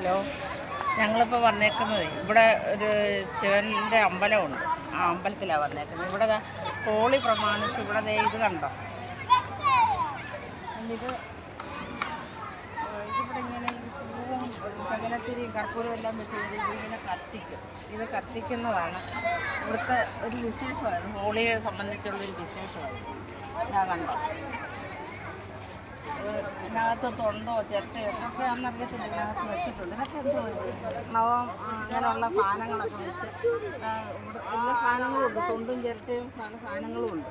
Hello, ഞങ്ങളിപ്പോൾ വന്നേക്കുന്നത് ഇവിടെ ഒരു ശിവൻ്റെ അമ്പലമുണ്ട്. ആ അമ്പലത്തിലാണ് വന്നേക്കുന്നത്. ഇവിടെ ഹോളി പ്രമാണിച്ച് ഇവിടെ ഇത് കണ്ടോ, ഇതിവിടെ ഇങ്ങനെ പൂവും ചകലത്തിരിയും കർപ്പൂരവും എല്ലാം വെച്ച് ഇതിങ്ങനെ കത്തിക്കും. ഇത് കത്തിക്കുന്നതാണ് ഇവിടുത്തെ ഒരു വിശേഷമായിരുന്നു. ഹോളിയെ സംബന്ധിച്ചുള്ളൊരു വിശേഷമായിരുന്നു. ഞാൻ കണ്ടോ, ഇതിനകത്ത് തൊണ്ടോ ചിരട്ടയോ എന്തൊക്കെയാണെന്നറിയത്തില്ല, ഇതിനകത്ത് വെച്ചിട്ടുണ്ട്. ഇതൊക്കെ എന്തോ നവം അങ്ങനെയുള്ള സാധനങ്ങളൊക്കെ വെച്ച് ഇവിടെ എല്ലാ സാധനങ്ങളും ഉണ്ട്. തൊണ്ടും ചിരട്ടയും പല സാധനങ്ങളും ഉണ്ട്.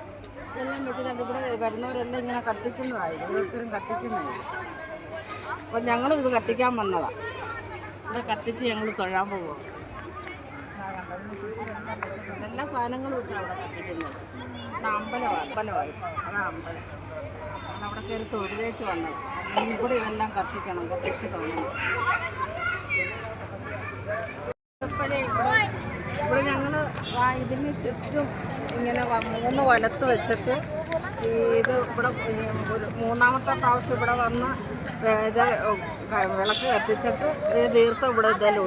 ഇതെല്ലാം വെച്ചിട്ടുണ്ട്. ഇവിടെ വരുന്നവരെല്ലാം ഇങ്ങനെ കത്തിക്കുന്നതായിരുന്നു, ഓരോരുത്തരും കത്തിക്കുന്നതായിരുന്നു. അപ്പം ഞങ്ങളും ഇത് കത്തിക്കാൻ വന്നതാണ്. ഇവിടെ കത്തിച്ച് ഞങ്ങൾ തൊഴാൻ പോകും. എല്ലാ സാധനങ്ങളും ഇട്ട് അവിടെ കത്തിക്കുന്നത്. അമ്പലമായി അതാ അമ്പലം. അവിടെ കയറി തൊഴിലേച്ച് വന്നത്. ഇവിടെ ഇതെല്ലാം കത്തിക്കണം, കത്തിച്ച് തൊഴണം. ഇവിടെ ഞങ്ങൾ ഇതിന് ചുറ്റും ഇങ്ങനെ 3 വലത്ത് വെച്ചിട്ട് ഇത് ഇവിടെ മൂന്നാമത്തെ പ്രാവശ്യം ഇവിടെ വന്ന് ഇത് വിളക്ക് കത്തിച്ചിട്ട് ഈ തീർത്ഥം ഇവിടെ ഇതെല്ലാം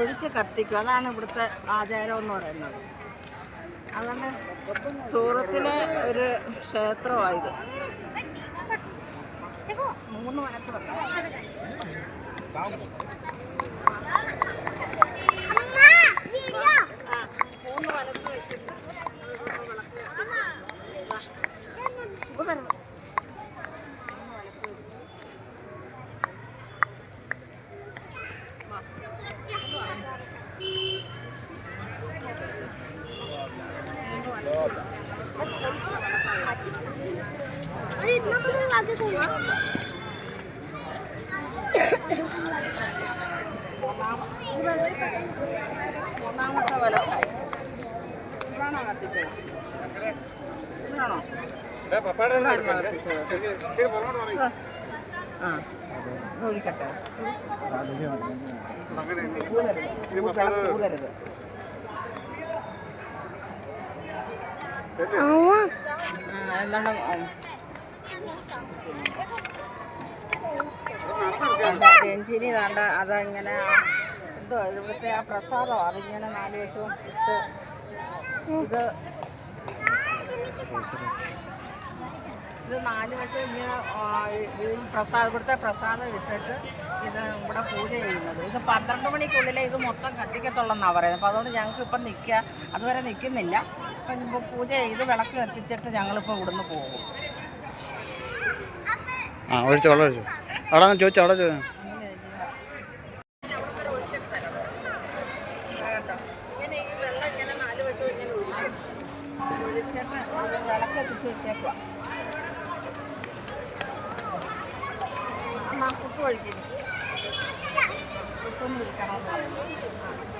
ഒഴിച്ച് കത്തിക്കും. അതാണ് ഇവിടുത്തെ ആചാരം എന്ന് പറയുന്നത്. അതുകൊണ്ട് സൂറത്തിലെ ഒരു ക്ഷേത്രമായത്. 3 വലത്ത് വെക്കാം. 3 വലത്ത് വെച്ചിട്ട് മൂന്നാമത്തെ വലത്തായി. ഇവിടാണോ കത്തിച്ചത്? ഇവിടാണോ? ആ ഒഴിക്കട്ടെ. ഊതരുത്. എന്താണ് രഞ്ജിനി വേണ്ട, അതങ്ങനെ എന്തോ ഇവിടുത്തെ ആ പ്രസാദം അതിങ്ങനെ 4 വശവും ഇട്ട് ഇത് 4 വശവും ഇങ്ങനെ ഇവിടുത്തെ പ്രസാദം ഇട്ടിട്ട് ഇത് ഇവിടെ പൂജ ചെയ്യുന്നത്. ഇത് 12 മണിക്കുള്ളിലേ ഇത് മൊത്തം കത്തിക്കത്തുള്ളെന്നാണ് പറയുന്നത്. അപ്പോൾ അതുകൊണ്ട് ഞങ്ങൾക്ക് ഇപ്പം നിൽക്കുക, അതുവരെ നിൽക്കുന്നില്ല. അപ്പം ഇപ്പോൾ പൂജ ചെയ്ത് വിളക്ക് കത്തിച്ചിട്ട് ഞങ്ങളിപ്പോൾ ഇവിടുന്ന് പോകും. ഒഴിച്ചു വെള്ളം ഒഴിച്ചു അവിടെ ചോദിച്ചു അവിടെ ചോദിച്ചു. ഇങ്ങനെ ഈ വെള്ളം ഇങ്ങനെ 4 വശവും ഇങ്ങനെ ഒഴിച്ചിട്ട് അത് വിളക്ക് കത്തിച്ച് വെച്ചേക്കുക. കുപ്പ് ഒഴിക്കുന്നു, കുപ്പൊന്നും ഒഴിക്കണമെന്ന് പറയുന്നത്.